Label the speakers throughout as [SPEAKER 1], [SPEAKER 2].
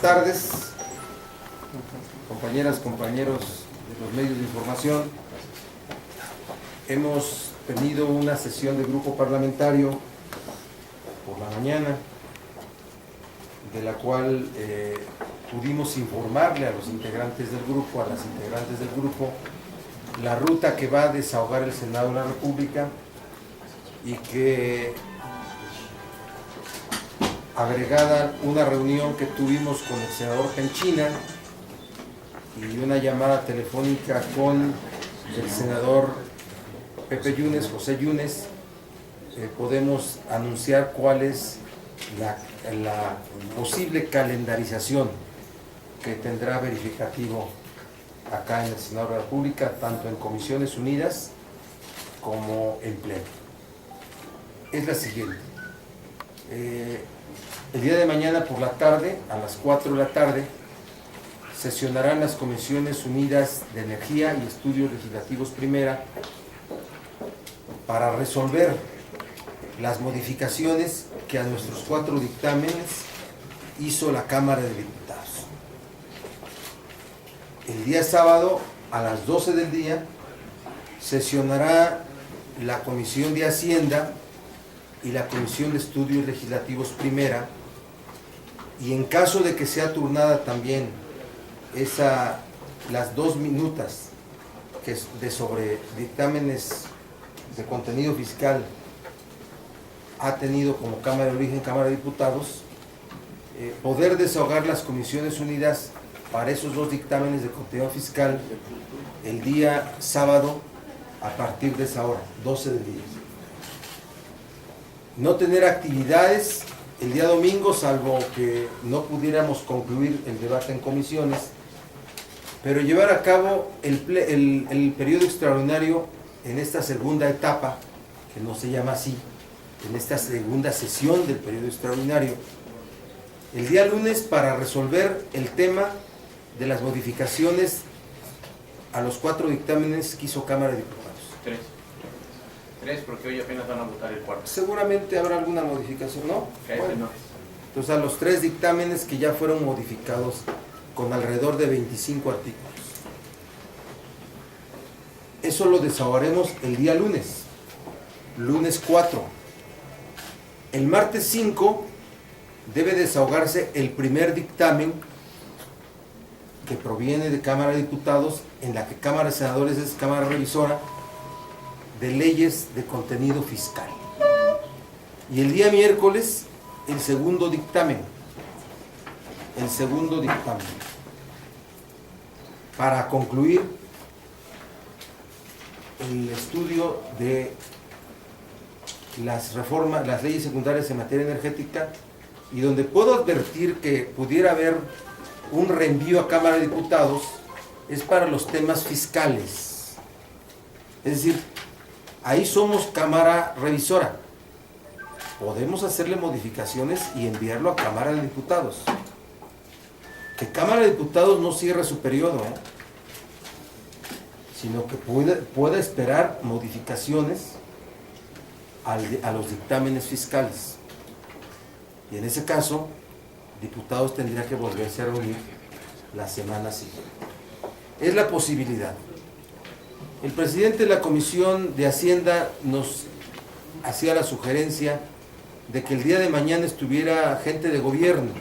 [SPEAKER 1] tardes, compañeras, compañeros de los medios de información. Hemos tenido una sesión de grupo parlamentario por la mañana, de la cual pudimos informarle a los integrantes del grupo, a las integrantes del grupo, la ruta que va a desahogar el Senado de la República, y que, agregada una reunión que tuvimos con el senador Penchina y una llamada telefónica con el senador Pepe Yunes, José Yunes, podemos anunciar cuál es la posible calendarización que tendrá verificativo acá en el Senado de la República, tanto en Comisiones Unidas como en Pleno. Es la siguiente. El día de mañana por la tarde, a las 4 de la tarde, sesionarán las Comisiones Unidas de Energía y Estudios Legislativos Primera para resolver las modificaciones que a nuestros 4 dictámenes hizo la Cámara de Diputados. El día sábado, a las 12 del día, sesionará la Comisión de Hacienda y la Comisión de Estudios Legislativos Primera, y en caso de que sea turnada también las 2 minutas que es sobre dictámenes de contenido fiscal ha tenido como Cámara de Origen, Cámara de Diputados, poder desahogar las Comisiones Unidas para esos 2 dictámenes de contenido fiscal el día sábado a partir de esa hora, 12 del día. No tener actividades el día domingo, salvo que no pudiéramos concluir el debate en comisiones, pero llevar a cabo el periodo extraordinario en esta segunda etapa, que no se llama así, en esta segunda sesión del periodo extraordinario, el día lunes, para resolver el tema de las modificaciones a los 4 dictámenes que hizo Cámara de Diputados.
[SPEAKER 2] 3, porque hoy apenas van a votar el cuarto.
[SPEAKER 1] Seguramente habrá alguna modificación, ¿no?
[SPEAKER 2] Bueno, no.
[SPEAKER 1] Entonces, a los 3 dictámenes que ya fueron modificados con alrededor de 25 artículos. Eso lo desahogaremos el día lunes, lunes 4. El martes 5 debe desahogarse el primer dictamen que proviene de Cámara de Diputados, en la que Cámara de Senadores es Cámara Revisora, de leyes de contenido fiscal. Y el día miércoles, el segundo dictamen. Para concluir el estudio de las reformas, las leyes secundarias en materia energética, y donde puedo advertir que pudiera haber un reenvío a Cámara de Diputados, es para los temas fiscales. Es decir, ahí somos Cámara Revisora. Podemos hacerle modificaciones y enviarlo a Cámara de Diputados. Que Cámara de Diputados no cierre su periodo, sino que pueda esperar modificaciones a los dictámenes fiscales. Y en ese caso, Diputados tendría que volverse a reunir la semana siguiente. Es la posibilidad. El presidente de la Comisión de Hacienda nos hacía la sugerencia de que el día de mañana estuviera gente de gobierno,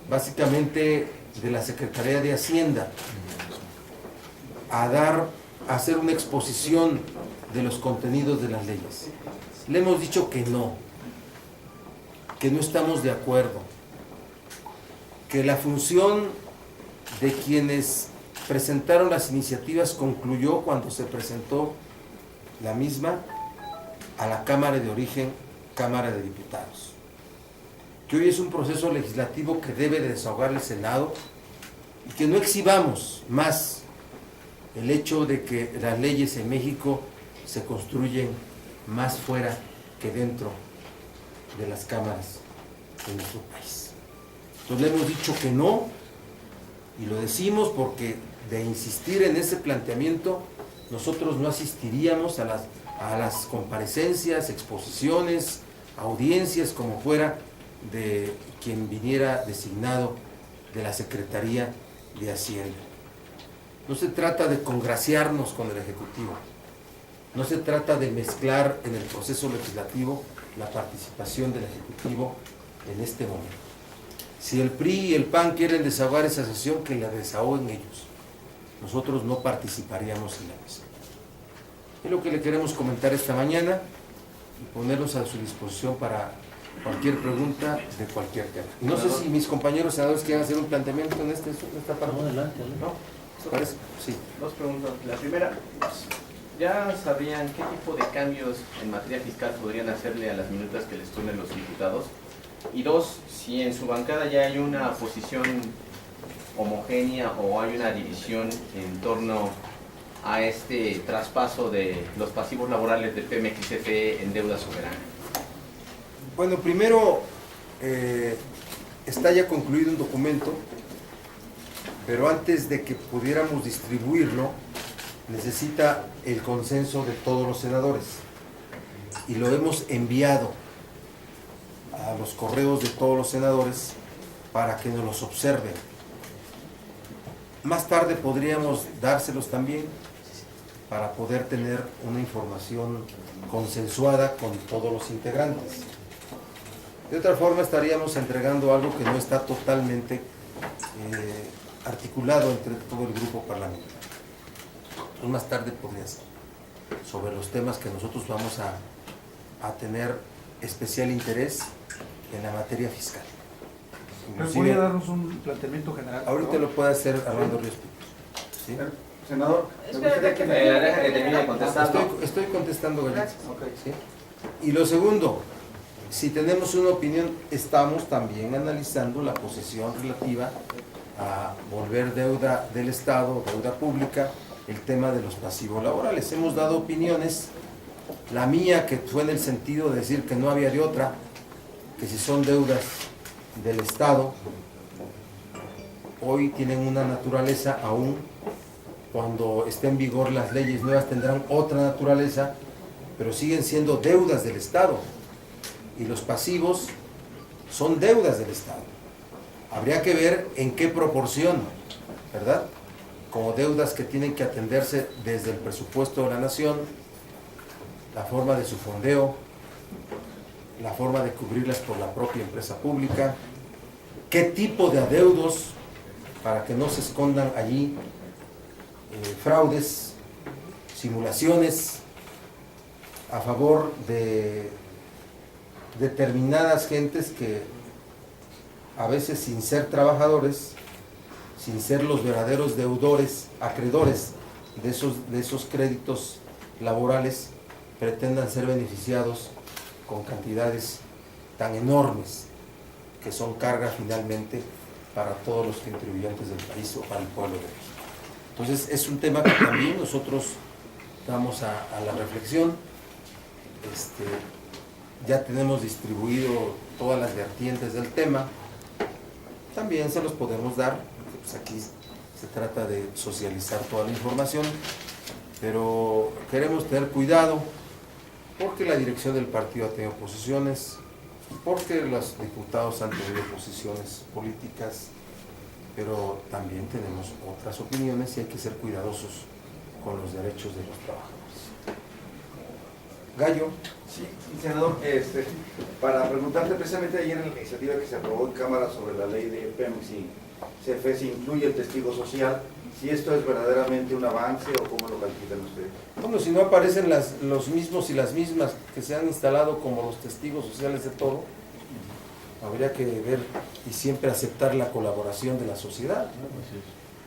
[SPEAKER 1] básicamente de la Secretaría de Hacienda, a hacer una exposición de los contenidos de las leyes. Le hemos dicho que no estamos de acuerdo, que la función de quienes presentaron las iniciativas concluyó cuando se presentó la misma a la Cámara de Origen, Cámara de Diputados. Que hoy es un proceso legislativo que debe de desahogar el Senado, y que no exhibamos más el hecho de que las leyes en México se construyen más fuera que dentro de las cámaras de nuestro país. Entonces le hemos dicho que no, y lo decimos porque de insistir en ese planteamiento, nosotros no asistiríamos a las comparecencias, exposiciones, audiencias, como fuera, de quien viniera designado de la Secretaría de Hacienda. No se trata de congraciarnos con el Ejecutivo, no se trata de mezclar en el proceso legislativo la participación del Ejecutivo en este momento. Si el PRI y el PAN quieren desahogar esa sesión, que la desahoguen ellos. Nosotros no participaríamos en la mesa. Es lo que le queremos comentar esta mañana y ponerlos a su disposición para cualquier pregunta de cualquier tema. Y no sé si mis compañeros senadores quieren hacer un planteamiento en esta parte.
[SPEAKER 3] Adelante.
[SPEAKER 1] ¿No? ¿Se parece? Sí.
[SPEAKER 2] Dos preguntas. La primera, ¿ya sabrían qué tipo de cambios en materia fiscal podrían hacerle a las minutas que les turnen los diputados? Y dos, si en su bancada ya hay una posición homogénea o hay una división en torno a este traspaso de los pasivos laborales del Pemex y CFE en deuda soberana.
[SPEAKER 1] Bueno, primero está ya concluido un documento, pero antes de que pudiéramos distribuirlo, necesita el consenso de todos los senadores. Y lo hemos enviado a los correos de todos los senadores para que nos los observen. Más tarde podríamos dárselos también para poder tener una información consensuada con todos los integrantes. De otra forma estaríamos entregando algo que no está totalmente articulado entre todo el grupo parlamentario. Entonces, más tarde podría ser sobre los temas que nosotros vamos a tener especial interés en la materia fiscal.
[SPEAKER 4] ¿Podría darnos un planteamiento general?
[SPEAKER 1] Ahorita lo puede hacer Armando Ríos Pico. ¿Sí?
[SPEAKER 4] Senador, me gustaría que
[SPEAKER 2] Deja que termine de contestar.
[SPEAKER 1] Estoy contestando, Gallo.
[SPEAKER 4] Okay.
[SPEAKER 1] ¿Sí? Y lo segundo, si tenemos una opinión, estamos también analizando la posición relativa a volver deuda del Estado, deuda pública, el tema de los pasivos laborales. Hemos dado opiniones, la mía que fue en el sentido de decir que no había de otra, que si son deudas del Estado, hoy tienen una naturaleza, aún cuando estén en vigor las leyes nuevas tendrán otra naturaleza, pero siguen siendo deudas del Estado, y los pasivos son deudas del Estado. Habría que ver en qué proporción, ¿verdad? Como deudas que tienen que atenderse desde el presupuesto de la nación, la forma de su fondeo, la forma de cubrirlas por la propia empresa pública, qué tipo de adeudos, para que no se escondan allí fraudes, simulaciones a favor de determinadas gentes que a veces, sin ser trabajadores, sin ser los verdaderos deudores, acreedores de esos créditos laborales, pretendan ser beneficiados con cantidades tan enormes que son carga finalmente para todos los contribuyentes del país o para el pueblo de México. Entonces es un tema que también nosotros damos a la reflexión. Ya tenemos distribuido todas las vertientes del tema, también se los podemos dar, porque pues aquí se trata de socializar toda la información, pero queremos tener cuidado porque la dirección del partido ha tenido posiciones, porque los diputados han tenido posiciones políticas, pero también tenemos otras opiniones y hay que ser cuidadosos con los derechos de los trabajadores. Gallo.
[SPEAKER 4] Sí, senador, para preguntarte precisamente ayer en la iniciativa que se aprobó en Cámara sobre la ley de Pemex y CFE se incluye el testigo social, si esto es verdaderamente un avance o cómo lo califican ustedes.
[SPEAKER 1] Bueno, si no aparecen los mismos y las mismas que se han instalado como los testigos sociales de todo, habría que ver y siempre aceptar la colaboración de la sociedad, ¿no?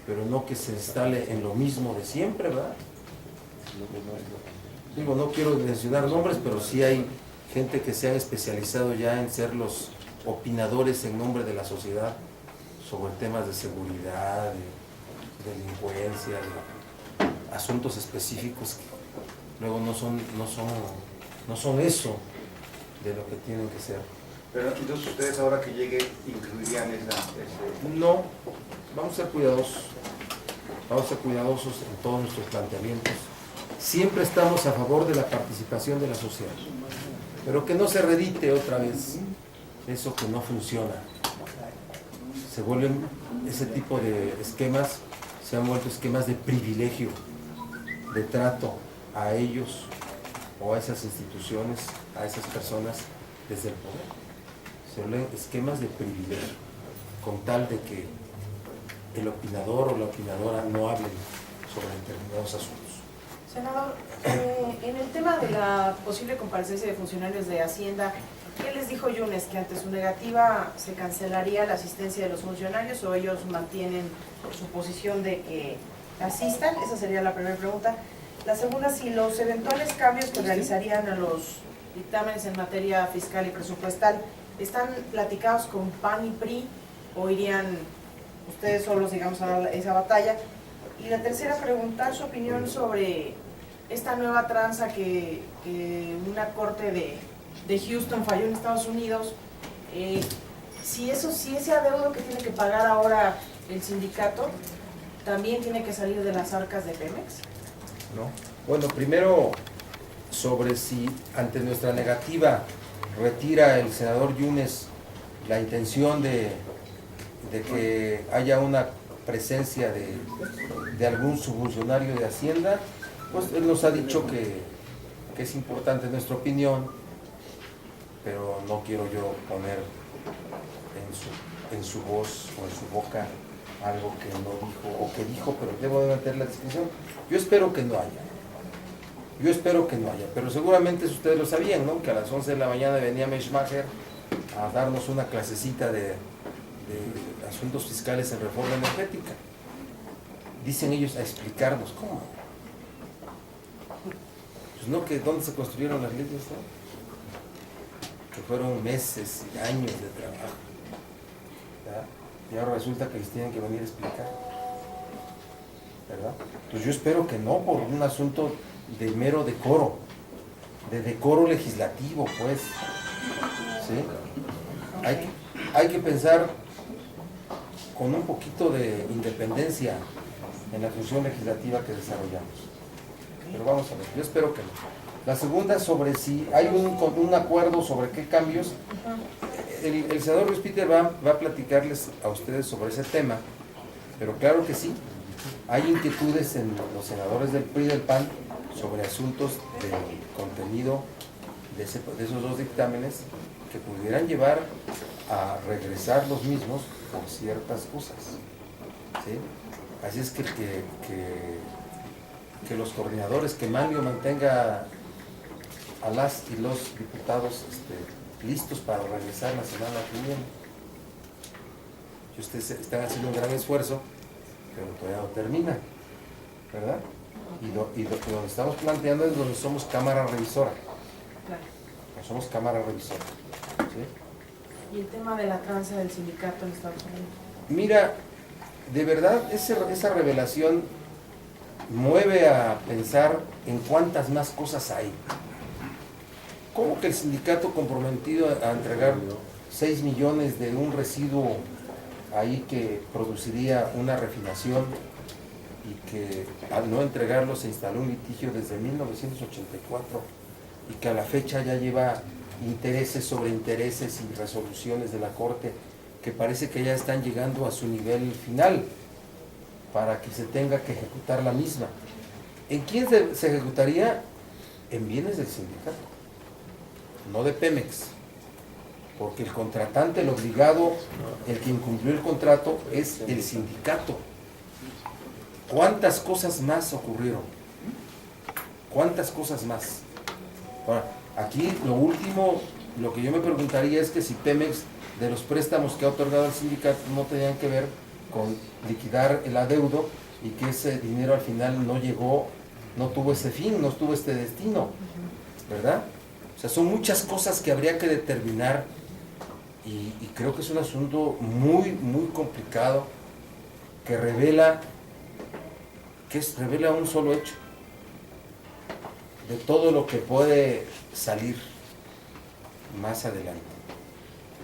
[SPEAKER 1] Pero no que se instale en lo mismo de siempre, ¿verdad? Digo, no quiero mencionar nombres, pero sí hay gente que se ha especializado ya en ser los opinadores en nombre de la sociedad sobre temas de seguridad, de delincuencia, de asuntos específicos que luego no son eso de lo que tienen que ser.
[SPEAKER 4] Pero entonces ustedes ahora que llegue incluirían ese...
[SPEAKER 1] No, vamos a ser cuidadosos en todos nuestros planteamientos. Siempre estamos a favor de la participación de la sociedad, pero que no se redite otra vez eso que no funciona. se vuelven, ese tipo de esquemas se han vuelto esquemas de privilegio, de trato a ellos o a esas instituciones, a esas personas desde el poder. Se vuelven esquemas de privilegio, con tal de que el opinador o la opinadora no hablen sobre determinados asuntos.
[SPEAKER 3] Senador, en el tema de la posible comparecencia de funcionarios de Hacienda, ¿qué les dijo Yunes? ¿Que ante su negativa se cancelaría la asistencia de los funcionarios o ellos mantienen su posición de que asistan? Esa sería la primera pregunta. La segunda, si los eventuales cambios que realizarían a los dictámenes en materia fiscal y presupuestal están platicados con PAN y PRI o irían ustedes solos, digamos, a esa batalla. Y la tercera, preguntar su opinión sobre esta nueva tranza que una corte de Houston falló en Estados Unidos. Si ese adeudo que tiene que pagar ahora el sindicato también tiene que salir de las arcas de Pemex.
[SPEAKER 1] ¿No? Bueno, primero, sobre si ante nuestra negativa retira el senador Yunes la intención de que haya una presencia de algún subfuncionario de Hacienda, pues él nos ha dicho que es importante nuestra opinión, pero no quiero yo poner en su voz o en su boca algo que no dijo o que dijo, pero debo de meter la descripción. Yo espero que no haya, pero seguramente ustedes lo sabían, ¿no? Que a las 11 de la mañana venía Meshmacher a darnos una clasecita de asuntos fiscales en reforma energética. Dicen ellos a explicarnos cómo. Pues no, que dónde se construyeron las leyes, ¿no? Que fueron meses y años de trabajo, ¿verdad? Y ahora resulta que les tienen que venir a explicar, ¿verdad? Pues yo espero que no, por un asunto de mero decoro, de decoro legislativo, pues, ¿sí? Hay que pensar con un poquito de independencia en la función legislativa que desarrollamos. Pero vamos a ver, yo espero que no. La segunda, sobre si hay un acuerdo sobre qué cambios, el senador Ruiz Peter va a platicarles a ustedes sobre ese tema, pero claro que sí, hay inquietudes en los senadores del PRI y del PAN sobre asuntos del contenido de esos dos dictámenes que pudieran llevar a regresar los mismos por ciertas cosas, ¿sí? Así es que los coordinadores, que Manlio mantenga a las y los diputados listos para regresar la semana que viene. Y ustedes están haciendo un gran esfuerzo, pero todavía no termina, ¿verdad? Y lo que nos estamos planteando es donde somos cámara revisora.
[SPEAKER 3] Claro.
[SPEAKER 1] No somos cámara revisora, ¿sí?
[SPEAKER 3] Y el tema de la tranza del sindicato en Estados Unidos.
[SPEAKER 1] Mira, de verdad esa revelación mueve a pensar en cuántas más cosas hay. ¿Cómo que el sindicato comprometido a entregar 6 millones de un residuo ahí que produciría una refinación y que al no entregarlo se instaló un litigio desde 1984 y que a la fecha ya lleva intereses sobre intereses y resoluciones de la Corte que parece que ya están llegando a su nivel final para que se tenga que ejecutar la misma? ¿En quién se ejecutaría? En bienes del sindicato, no de Pemex, porque el contratante, el obligado, el que incumplió el contrato es el sindicato. ¿Cuántas cosas más ocurrieron? ¿Cuántas cosas más? Ahora, aquí lo último, lo que yo me preguntaría es que si Pemex, de los préstamos que ha otorgado el sindicato, no tenían que ver con liquidar el adeudo y que ese dinero al final no llegó, no tuvo ese fin, no tuvo este destino, ¿verdad? O sea, son muchas cosas que habría que determinar y creo que es un asunto muy, muy complicado que revela un solo hecho de todo lo que puede salir más adelante,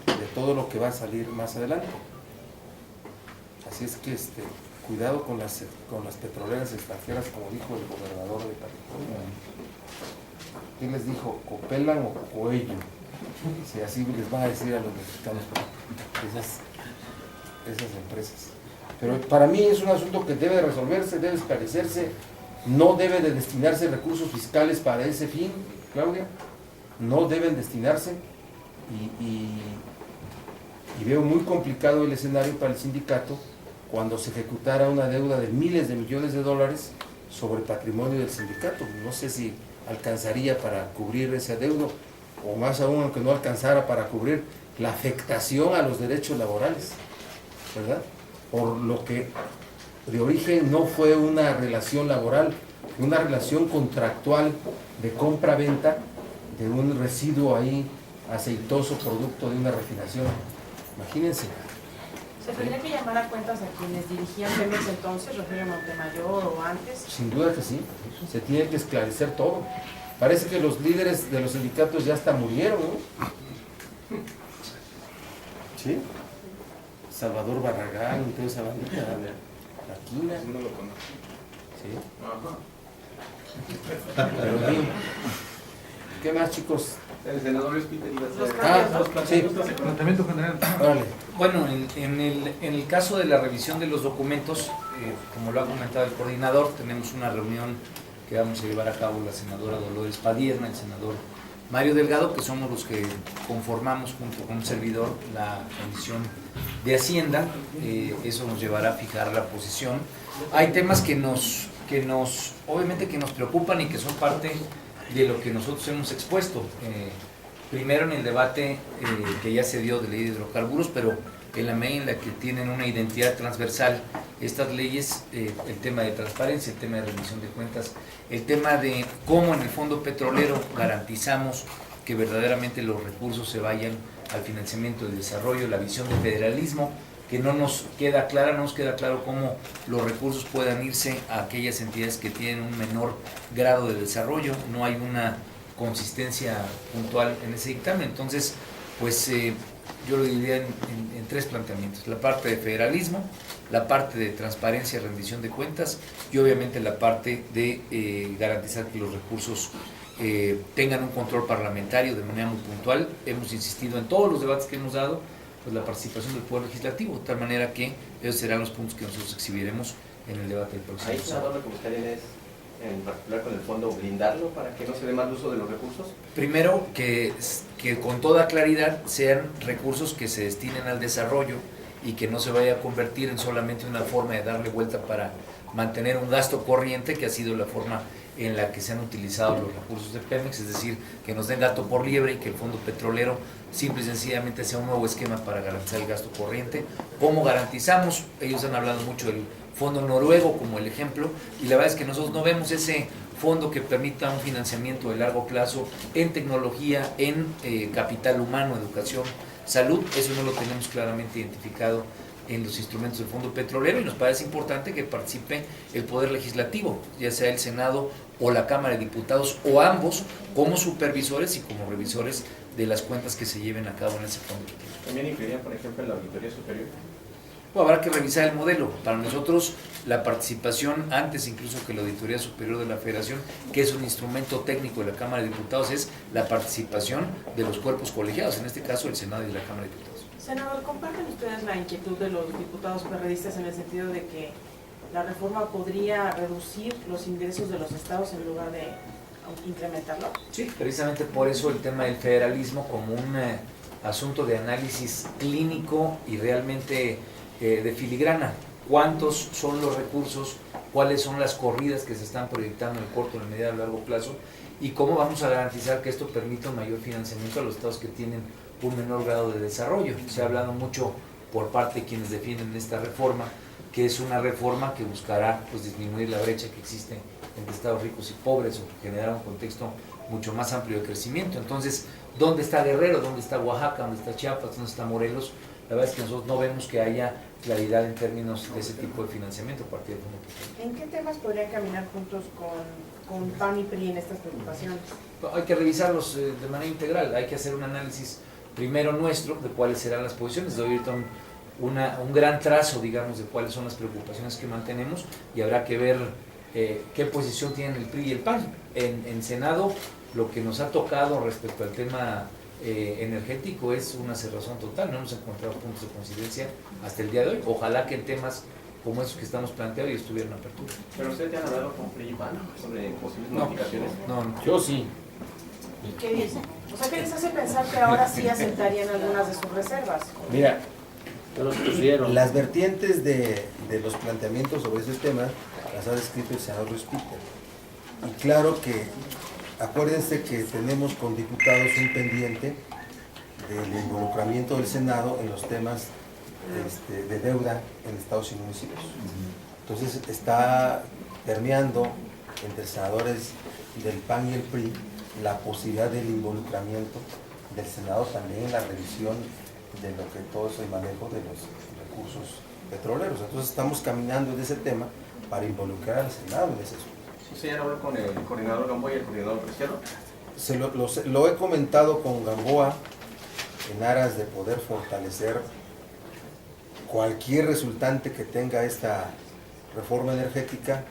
[SPEAKER 1] de todo lo que va a salir más adelante. Así es que cuidado con las petroleras extranjeras, como dijo el gobernador de California. ¿Quién les dijo? ¿Copelan o Coello? Si así les van a decir a los mexicanos. esas empresas. Pero para mí es un asunto que debe resolverse, debe esclarecerse, no debe de destinarse recursos fiscales para ese fin, Claudia, no deben destinarse y veo muy complicado el escenario para el sindicato cuando se ejecutara una deuda de miles de millones de dólares sobre el patrimonio del sindicato. No sé si alcanzaría para cubrir ese adeudo, o más aún, aunque no alcanzara para cubrir la afectación a los derechos laborales, ¿verdad? Por lo que de origen no fue una relación laboral, fue una relación contractual de compra-venta de un residuo ahí aceitoso producto de una refinación. Imagínense.
[SPEAKER 3] ¿Se tendría que llamar a cuentas a quienes dirigían Pemex entonces, Rogelio Montemayor o antes?
[SPEAKER 1] Sin duda que sí, se tiene que esclarecer todo. Parece que los líderes de los sindicatos ya hasta murieron, ¿no? ¿Sí? Salvador Barragán y toda esa bandita, la Quina.
[SPEAKER 2] No lo conozco.
[SPEAKER 1] ¿Sí?
[SPEAKER 2] Ajá.
[SPEAKER 1] Pero bien. ¿Qué más, chicos?
[SPEAKER 2] El senador Luis Peter iba a
[SPEAKER 3] Los
[SPEAKER 2] hacer.
[SPEAKER 3] cambios,
[SPEAKER 1] sí.
[SPEAKER 5] Planteamiento general.
[SPEAKER 1] Órale.
[SPEAKER 5] Bueno, en el caso de la revisión de los documentos, como lo ha comentado el coordinador, tenemos una reunión que vamos a llevar a cabo la senadora Dolores Padierna, el senador Mario Delgado, que somos los que conformamos junto con un servidor la Comisión de Hacienda. Eso nos llevará a fijar la posición. Hay temas que obviamente que nos preocupan y que son parte de lo que nosotros hemos expuesto. Primero en el debate que ya se dio de ley de hidrocarburos, pero en la medida en la que tienen una identidad transversal estas leyes, el tema de transparencia, el tema de rendición de cuentas, el tema de cómo en el fondo petrolero garantizamos que verdaderamente los recursos se vayan al financiamiento del desarrollo, la visión de federalismo, que no nos queda clara, no nos queda claro cómo los recursos puedan irse a aquellas entidades que tienen un menor grado de desarrollo, no hay una consistencia puntual en ese dictamen. Entonces, pues yo lo diría en tres planteamientos: la parte de federalismo, la parte de transparencia y rendición de cuentas, y obviamente la parte de garantizar que los recursos tengan un control parlamentario de manera muy puntual. Hemos insistido en todos los debates que hemos dado, pues la participación del Poder Legislativo, de tal manera que esos serán los puntos que nosotros exhibiremos en el debate del próximo
[SPEAKER 2] Ahí,
[SPEAKER 5] sábado.
[SPEAKER 2] senador, lo que buscarían es, en particular con el fondo, blindarlo para que no se dé mal uso de los recursos.
[SPEAKER 5] Primero, que con toda claridad sean recursos que se destinen al desarrollo y que no se vaya a convertir en solamente una forma de darle vuelta para mantener un gasto corriente, que ha sido la forma en la que se han utilizado los recursos de Pemex, es decir, que nos den gato por liebre y que el fondo petrolero simple y sencillamente sea un nuevo esquema para garantizar el gasto corriente. ¿Cómo garantizamos? Ellos han hablado mucho del fondo noruego como el ejemplo, y la verdad es que nosotros no vemos ese fondo que permita un financiamiento de largo plazo en tecnología, en capital humano, educación, salud. Eso no lo tenemos claramente identificado en los instrumentos del fondo petrolero, y nos parece importante que participe el Poder Legislativo, ya sea el Senado o la Cámara de Diputados, o ambos, como supervisores y como revisores de las cuentas que se lleven a cabo en ese fondo.
[SPEAKER 2] También incluirían, por ejemplo, en la Auditoría Superior.
[SPEAKER 5] Bueno, habrá que revisar el modelo. Para nosotros, la participación, antes incluso que la Auditoría Superior de la Federación, que es un instrumento técnico de la Cámara de Diputados, es la participación de los cuerpos colegiados, en este caso el Senado y la Cámara de Diputados.
[SPEAKER 3] Senador, ¿comparten ustedes la inquietud de los diputados perredistas en el sentido de que la reforma podría reducir los ingresos de los estados en lugar de incrementarlo?
[SPEAKER 5] Sí, precisamente por eso el tema del federalismo como un asunto de análisis clínico y realmente de filigrana. ¿Cuántos son los recursos? ¿Cuáles son las corridas que se están proyectando en el corto, en el mediano y largo plazo? ¿Y cómo vamos a garantizar que esto permita un mayor financiamiento a los estados que tienen un menor grado de desarrollo? Se ha hablado mucho por parte de quienes defienden esta reforma, que es una reforma que buscará pues disminuir la brecha que existe entre estados ricos y pobres, o generar un contexto mucho más amplio de crecimiento. Entonces, ¿dónde está Guerrero? ¿Dónde está Oaxaca? ¿Dónde está Chiapas? ¿Dónde está Morelos? La verdad es que nosotros no vemos que haya claridad en términos de ese tipo de financiamiento a partir del fondo petrolero.
[SPEAKER 3] ¿En qué temas podrían caminar juntos con PAN y PRI en estas preocupaciones?
[SPEAKER 5] Hay que revisarlos de manera integral, hay que hacer un análisis primero nuestro de cuáles serán las posiciones. Doy ahorita un gran trazo, digamos, de cuáles son las preocupaciones que mantenemos, y habrá que ver qué posición tienen el PRI y el PAN. En Senado, lo que nos ha tocado respecto al tema energético es una cerrazón total, no hemos encontrado puntos de coincidencia hasta el día de hoy. Ojalá que en temas como esos que estamos planteando y estuvieran en apertura.
[SPEAKER 2] ¿Pero ustedes ya han hablado con PRI y PAN sobre posibles modificaciones?
[SPEAKER 5] No,
[SPEAKER 1] Yo sí.
[SPEAKER 3] ¿Y qué dicen? O sea, ¿qué les hace pensar que ahora sí aceptarían algunas de sus reservas?
[SPEAKER 1] Mira,
[SPEAKER 6] Los pusieron.
[SPEAKER 1] las vertientes de los planteamientos sobre ese tema las ha descrito el senador Luis Peter. Y claro que, acuérdense que tenemos con diputados un pendiente del involucramiento del Senado en los temas de deuda en estados y municipios. Entonces está permeando entre senadores del PAN y el PRI la posibilidad del involucramiento del Senado también en la revisión de lo que todo es el manejo de los recursos petroleros. Entonces estamos caminando en ese tema para involucrar al Senado en ese asunto.
[SPEAKER 2] ¿Usted ya habló con el coordinador Gamboa y el coordinador Preciado?
[SPEAKER 1] Lo he comentado con Gamboa en aras de poder fortalecer cualquier resultante que tenga esta reforma energética,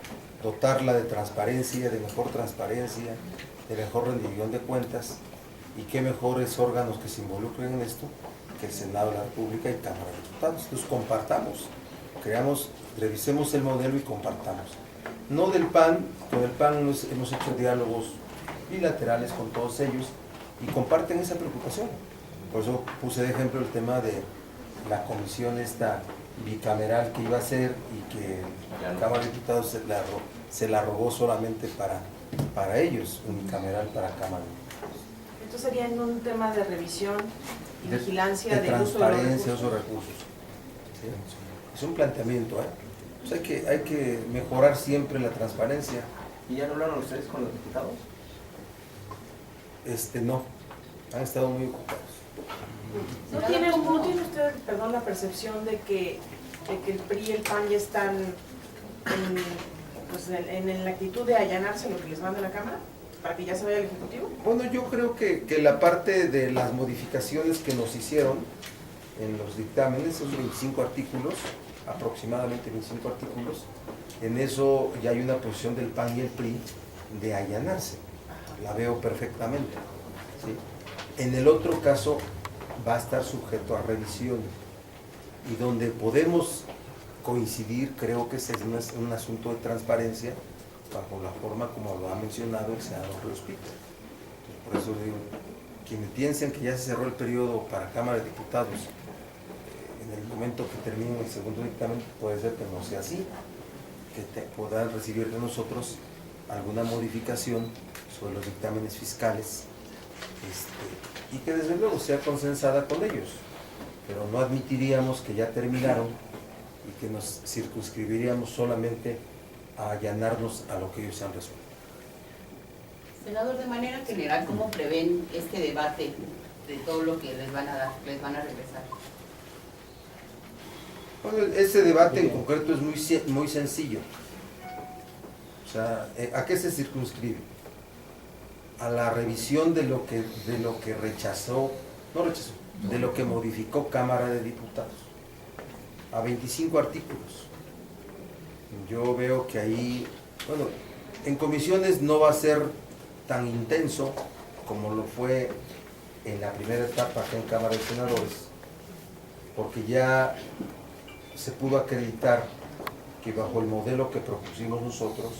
[SPEAKER 1] dotarla de transparencia, de mejor rendición de cuentas, y qué mejores órganos que se involucren en esto que el Senado de la República y Cámara de Diputados. Entonces compartamos, revisemos el modelo y compartamos. No del PAN, con el PAN hemos hecho diálogos bilaterales con todos ellos y comparten esa preocupación. Por eso puse de ejemplo el tema de la comisión esta bicameral que iba a ser y que la Cámara de Diputados se la robó solamente para ellos, unicameral para Cámara de Diputados.
[SPEAKER 3] Entonces sería en un tema de revisión y vigilancia
[SPEAKER 1] de
[SPEAKER 3] del uso de
[SPEAKER 1] transparencia de
[SPEAKER 3] los
[SPEAKER 1] esos recursos. ¿Sí? Es un planteamiento, Pues hay que mejorar siempre la transparencia.
[SPEAKER 2] ¿Y ya no hablaron ustedes con los diputados?
[SPEAKER 1] No, han estado muy ocupados.
[SPEAKER 3] ¿No tiene usted, perdón, la percepción de que el PRI y el PAN ya están en la actitud de allanarse lo que les manda la Cámara para que ya se vaya el Ejecutivo?
[SPEAKER 1] Bueno, yo creo que la parte de las modificaciones que nos hicieron en los dictámenes, esos 25 artículos, aproximadamente 25 artículos, en eso ya hay una posición del PAN y el PRI de allanarse. La veo perfectamente. ¿Sí? En el otro caso va a estar sujeto a revisión y donde podemos coincidir, creo que ese es un asunto de transparencia bajo la forma como lo ha mencionado el senador Luis Peter. Por eso digo, quienes piensen que ya se cerró el periodo para Cámara de Diputados en el momento que termine el segundo dictamen, puede ser que no sea así, que puedan recibir de nosotros alguna modificación sobre los dictámenes fiscales y que desde luego sea consensada con ellos, pero no admitiríamos que ya terminaron y que nos circunscribiríamos solamente a allanarnos a lo que ellos han resuelto.
[SPEAKER 7] Senador, de manera general, ¿cómo prevén este debate de todo lo que les van a dar, les van a regresar?
[SPEAKER 1] Bueno, ese debate en concreto es muy sencillo. O sea, ¿a qué se circunscribe? A la revisión de lo que de lo que modificó Cámara de Diputados, a 25 artículos. Yo veo que ahí, bueno, en comisiones no va a ser tan intenso como lo fue en la primera etapa acá en Cámara de Senadores, porque ya se pudo acreditar que bajo el modelo que propusimos nosotros,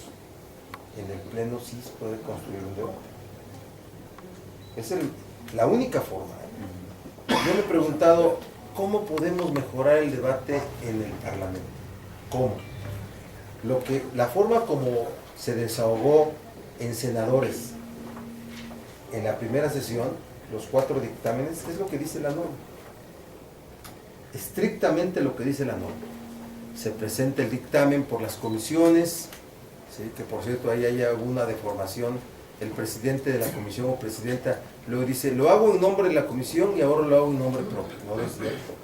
[SPEAKER 1] en el Pleno sí se puede construir un debate. Es la única forma. Yo me he preguntado, ¿cómo podemos mejorar el debate en el Parlamento? ¿Cómo? La forma como se desahogó en senadores en la primera sesión, los 4 dictámenes, es lo que dice la norma. Estrictamente lo que dice la norma. Se presenta el dictamen por las comisiones, ¿sí? Que por cierto ahí hay alguna deformación. El presidente de la comisión o presidenta luego dice, lo hago en nombre de la comisión y ahora lo hago en nombre propio. No es cierto.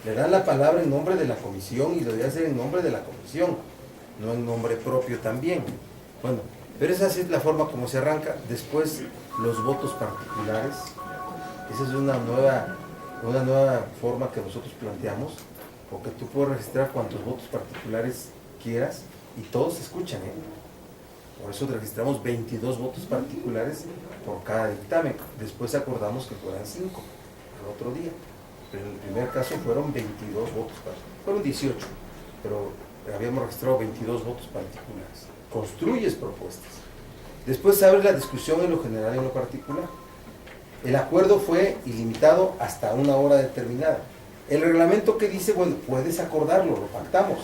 [SPEAKER 1] Le dan la palabra en nombre de la comisión y lo debe hacer en nombre de la comisión, no en nombre propio también. Bueno, pero esa sí es la forma como se arranca. Después los votos particulares, esa es una nueva forma que nosotros planteamos, porque tú puedes registrar cuantos votos particulares quieras y todos se escuchan, Por eso registramos 22 votos particulares por cada dictamen. Después acordamos que fueran 5 el otro día. Pero en el primer caso fueron 22 votos particulares. Fueron 18, pero habíamos registrado 22 votos particulares. Construyes propuestas. Después abre la discusión en lo general y en lo particular. El acuerdo fue ilimitado hasta una hora determinada. El reglamento que dice, bueno, puedes acordarlo, lo pactamos.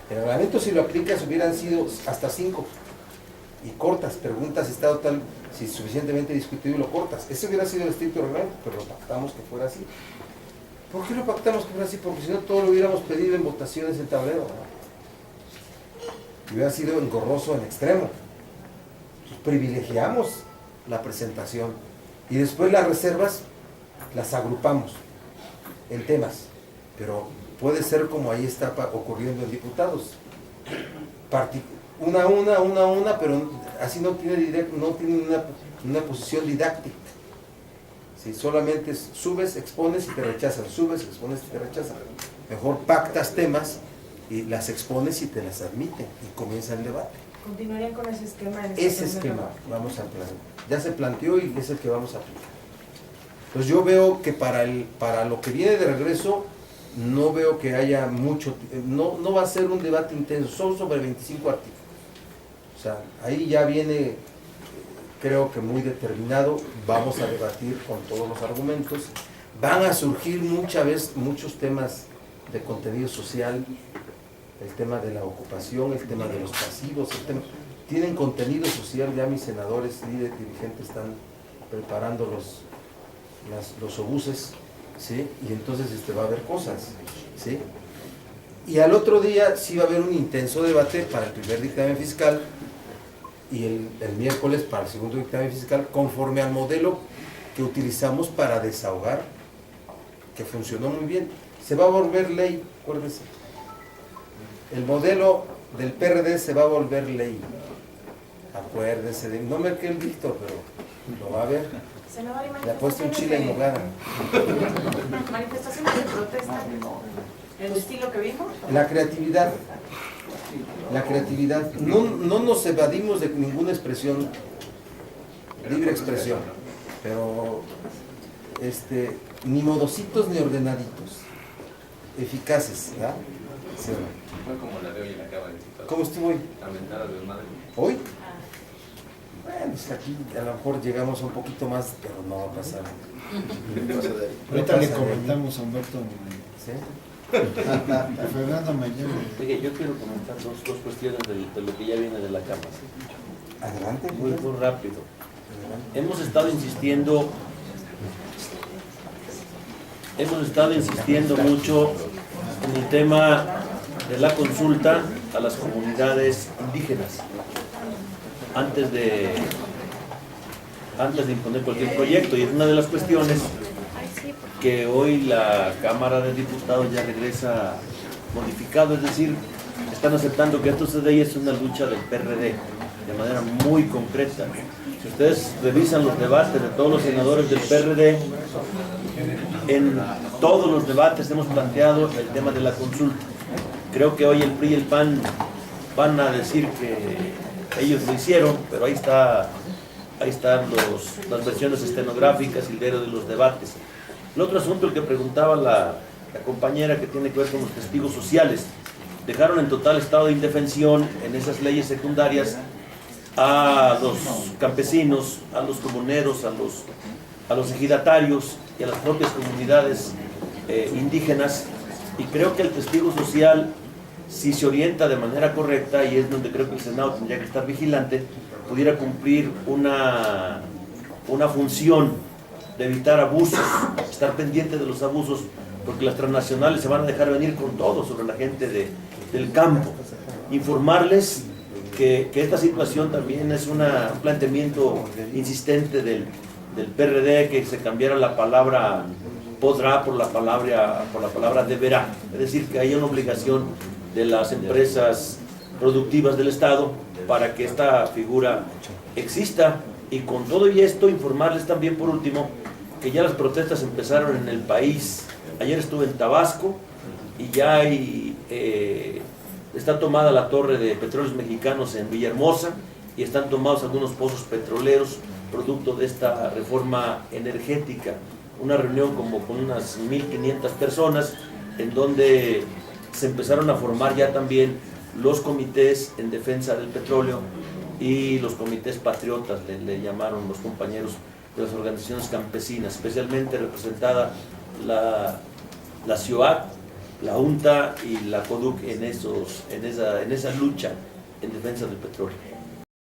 [SPEAKER 1] El reglamento, si lo aplicas, hubieran sido hasta 5. Y cortas, preguntas si está tal, si suficientemente discutido y lo cortas. Ese hubiera sido el estricto reglamento, pero lo pactamos que fuera así. ¿Por qué lo pactamos que fuera así? Porque si no, todo lo hubiéramos pedido en votaciones en tablero, ¿no? Hubiera sido engorroso en extremo. Entonces, privilegiamos la presentación y después las reservas las agrupamos en temas, pero puede ser como ahí está ocurriendo en diputados. Una, pero así no tiene una posición didáctica. ¿Sí? Solamente subes, expones y te rechazan, subes, expones y te rechazan. Mejor pactas temas y las expones y te las admiten y comienza el debate.
[SPEAKER 3] ¿Continuarían con ese esquema?
[SPEAKER 1] Ese esquema vamos a plantear. Ya se planteó y es el que vamos a aplicar. Entonces yo veo que para lo que viene de regreso, no veo que haya mucho, no va a ser un debate intenso, son sobre 25 artículos. O sea, ahí ya viene, creo que muy determinado, vamos a debatir con todos los argumentos, van a surgir muchos temas de contenido social, el tema de la ocupación, el tema de los pasivos, tienen contenido social, ya mis senadores, líderes, dirigentes están preparando los obuses, ¿sí? Y entonces va a haber cosas, ¿sí? Y al otro día sí va a haber un intenso debate para el primer dictamen fiscal y el miércoles para el segundo dictamen fiscal, conforme al modelo que utilizamos para desahogar, que funcionó muy bien. Se va a volver ley, acuérdense. El modelo del PRD se va a volver ley. Acuérdense, no me quede el Víctor, pero lo va a ver. Le ha puesto un chile en nogada.
[SPEAKER 3] Manifestaciones de protesta, el estilo que vimos.
[SPEAKER 1] La creatividad. No nos evadimos de ninguna expresión, libre expresión, pero ni modositos ni ordenaditos, eficaces, ¿verdad? Sí.
[SPEAKER 2] Fue como la de hoy en la Cámara de Diputados.
[SPEAKER 1] ¿Cómo estuvo hoy?
[SPEAKER 2] Lamentada de madre.
[SPEAKER 1] ¿Hoy? Bueno, es que aquí a lo mejor llegamos un poquito más, pero no va a pasar.
[SPEAKER 6] Ahorita le comentamos a Humberto,
[SPEAKER 1] ¿Sí?
[SPEAKER 6] a Fernando Mayor.
[SPEAKER 8] Oye, yo quiero comentar dos cuestiones de lo que ya viene de la Cámara.
[SPEAKER 1] Adelante.
[SPEAKER 8] Muy rápido.
[SPEAKER 1] Adelante.
[SPEAKER 8] Hemos estado insistiendo mucho en el tema de la consulta a las comunidades indígenas antes de imponer cualquier proyecto, y es una de las cuestiones que hoy la Cámara de Diputados ya regresa modificado, es decir, están aceptando que esto es una lucha del PRD de manera muy concreta. Si ustedes revisan los debates de todos los senadores del PRD, en todos los debates hemos planteado el tema de la consulta. Creo que hoy el PRI y el PAN van a decir que ellos lo hicieron, pero ahí están las versiones estenográficas y el diario de los debates. El otro asunto, el que preguntaba la compañera, que tiene que ver con los testigos sociales. Dejaron en total estado de indefensión en esas leyes secundarias a los campesinos, a los comuneros, a los ejidatarios y a las propias comunidades indígenas, y creo que el testigo social, si se orienta de manera correcta, y es donde creo que el Senado tendría que estar vigilante, pudiera cumplir una función de evitar abusos, estar pendiente de los abusos, porque las transnacionales se van a dejar venir con todo sobre la gente del campo. Informarles que esta situación también es un planteamiento insistente del PRD, que se cambiara la palabra podrá por la palabra deberá, es decir, que haya una obligación de las empresas productivas del Estado para que esta figura exista. Y con todo y esto, informarles también, por último, que ya las protestas empezaron en el país. Ayer estuve en Tabasco y ya está tomada la torre de Petróleos Mexicanos en Villahermosa, y están tomados algunos pozos petroleros producto de esta reforma energética. Una reunión como con unas 1.500 personas en donde se empezaron a formar ya también los comités en defensa del petróleo y los comités patriotas, le llamaron los compañeros de las organizaciones campesinas, especialmente representada la CIOAC, la UNTA y la CODUC en esa lucha en defensa del petróleo.